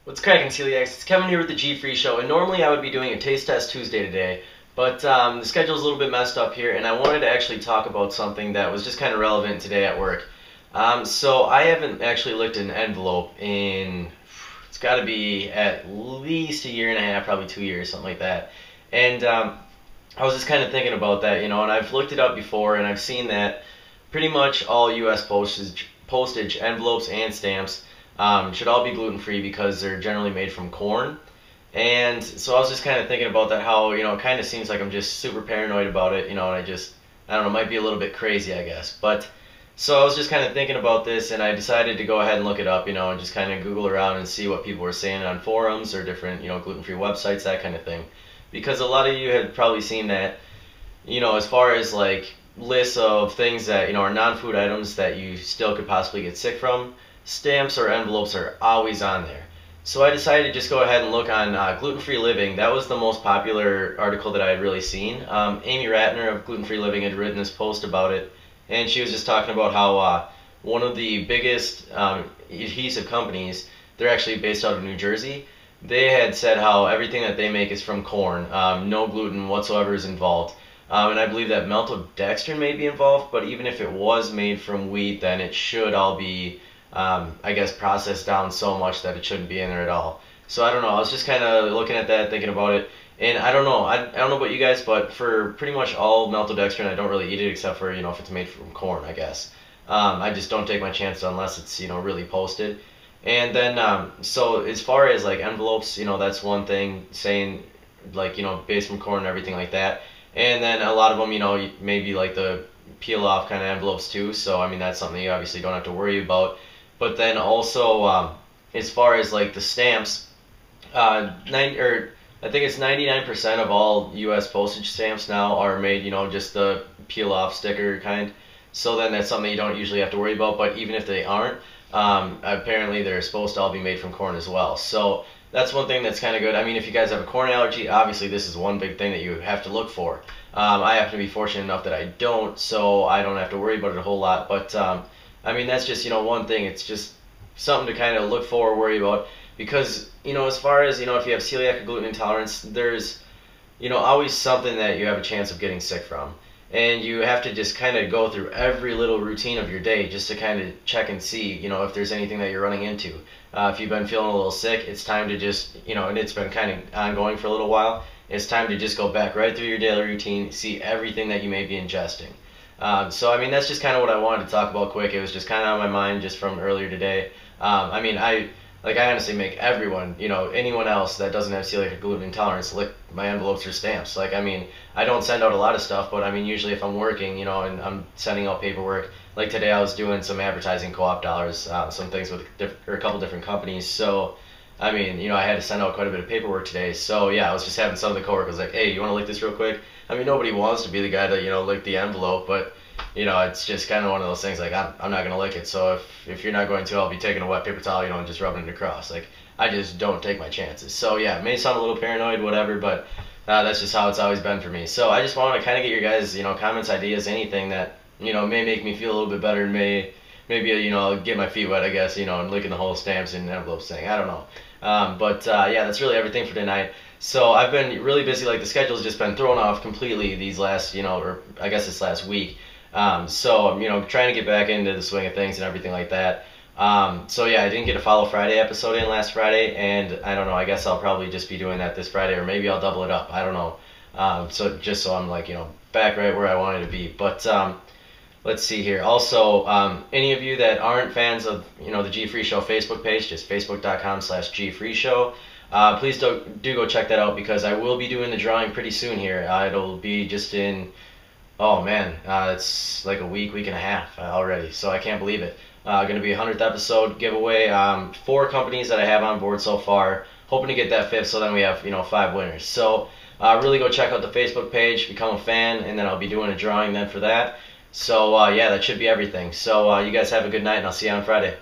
What's cracking, Celiacs? It's Kevin here with the G-Free Show, and normally I would be doing a Taste Test Tuesday today, but the schedule's a little bit messed up here, and I wanted to actually talk about something that was just kind of relevant today at work. So I haven't actually licked an envelope in, it's got to be at least a year and a half, probably 2 years, something like that. And I was just kind of thinking about that, and I've looked it up before, and I've seen that pretty much all U.S. postage envelopes and stamps should all be gluten-free because they're generally made from corn. And so I was just kind of thinking about that, how, it kind of seems like I'm just super paranoid about it, and I don't know, might be a little bit crazy, I guess. But, so I was just kind of thinking about this, and I decided to go ahead and look it up, and just kind of Google around and see what people were saying on forums or different, gluten-free websites, that kind of thing. Because a lot of you had probably seen that, as far as like lists of things that, are non-food items that you still could possibly get sick from, stamps or envelopes are always on there. So I decided to just go ahead and look on Gluten-Free Living. That was the most popular article that I had really seen. Amy Ratner of Gluten-Free Living had written this post about it, and she was just talking about how one of the biggest adhesive companies, they're actually based out of New Jersey, they had said how everything that they make is from corn. No gluten whatsoever is involved. And I believe that maltodextrin may be involved, but even if it was made from wheat, then it should all be, I guess, processed down so much that it shouldn't be in there at all. So I don't know. I was just kind of looking at that, thinking about it, and I don't know. I don't know about you guys, but for pretty much all maltodextrin, I don't really eat it except for if it's made from corn, I guess. I just don't take my chances unless it's really posted. And then so as far as like envelopes, that's one thing saying like based from corn and everything like that. And then a lot of them, maybe like the peel off kind of envelopes too. So I mean that's something you obviously don't have to worry about. But then also as far as like the stamps, I think it's 99% of all U.S. postage stamps now are made, just the peel off sticker kind. So then that's something you don't usually have to worry about. But even if they aren't, apparently they're supposed to all be made from corn as well. So that's one thing that's kind of good. I mean, if you guys have a corn allergy, obviously this is one big thing that you have to look for. I happen to be fortunate enough that I don't, so I don't have to worry about it a whole lot. But I mean, that's just one thing. It's just something to kind of look for or worry about because as far as if you have celiac or gluten intolerance, there's always something that you have a chance of getting sick from. And you have to just kind of go through every little routine of your day just to kind of check and see, if there's anything that you're running into. If you've been feeling a little sick, it's time to just, and it's been kind of ongoing for a little while, it's time to just go back right through your daily routine, see everything that you may be ingesting. So, I mean, that's just kind of what I wanted to talk about quick. It was just kind of on my mind just from earlier today. I mean, I honestly make everyone, anyone else that doesn't have celiac or gluten intolerance lick my envelopes or stamps. Like, I mean, I don't send out a lot of stuff, but I mean, usually if I'm working, and I'm sending out paperwork, like today I was doing some advertising co-op dollars, some things with a couple different companies. So, I mean, I had to send out quite a bit of paperwork today. So yeah, I was just having some of the coworkers like, hey, you want to lick this real quick? I mean, nobody wants to be the guy to, lick the envelope, but it's just kind of one of those things like I'm not gonna lick it. So if you're not going to, I'll be taking a wet paper towel, and just rubbing it across. Like I just don't take my chances. So yeah, it may sound a little paranoid, whatever, but that's just how it's always been for me. So I just want to kind of get your guys, comments, ideas, anything that may make me feel a little bit better, and maybe I'll get my feet wet, I guess, and licking the whole stamps and envelopes thing. I don't know. But yeah, that's really everything for tonight. So I've been really busy. Like the schedule's just been thrown off completely these last, or I guess this last week. So I'm, trying to get back into the swing of things and everything like that. So yeah, I didn't get a Follow Friday episode in last Friday, and I don't know, I guess I'll probably just be doing that this Friday, or maybe I'll double it up. I don't know. So just so I'm like, back right where I wanted to be. But let's see here. Also, any of you that aren't fans of, the G Free Show Facebook page, just facebook.com/G Free Show. Please do go check that out because I will be doing the drawing pretty soon here. It'll be just in, oh man, it's like a week and a half already, so I can't believe it. Going to be a 100th episode giveaway. 4 companies that I have on board so far. Hoping to get that 5th, so then we have 5 winners. So really go check out the Facebook page, become a fan, and then I'll be doing a drawing then for that. So yeah, that should be everything. So you guys have a good night, and I'll see you on Friday.